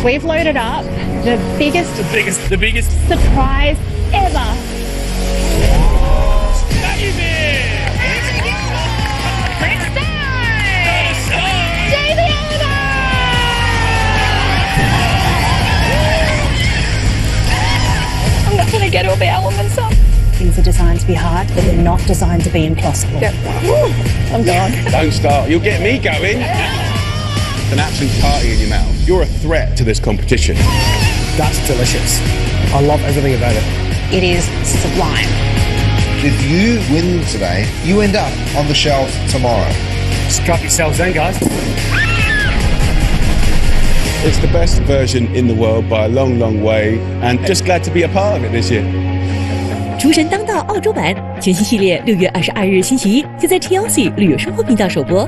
We've loaded up the biggest surprise ever. That is it! I'm not going to get all the elements up. Things are designed to be hard, but they're not designed to be impossible. Yep. I'm gone. Don't start. You'll get me going. An absolute party in your mouth. You're a threat to this competition. That's delicious. I love everything about it. It is sublime. If you win today, you end up on the shelf tomorrow. Strap yourselves in, guys. It's the best version in the world by a long, long way, and just glad to be a part of it this year. 厨神当道澳洲版全新系列6月22日星期一就在 TLC 旅游生活频道首播。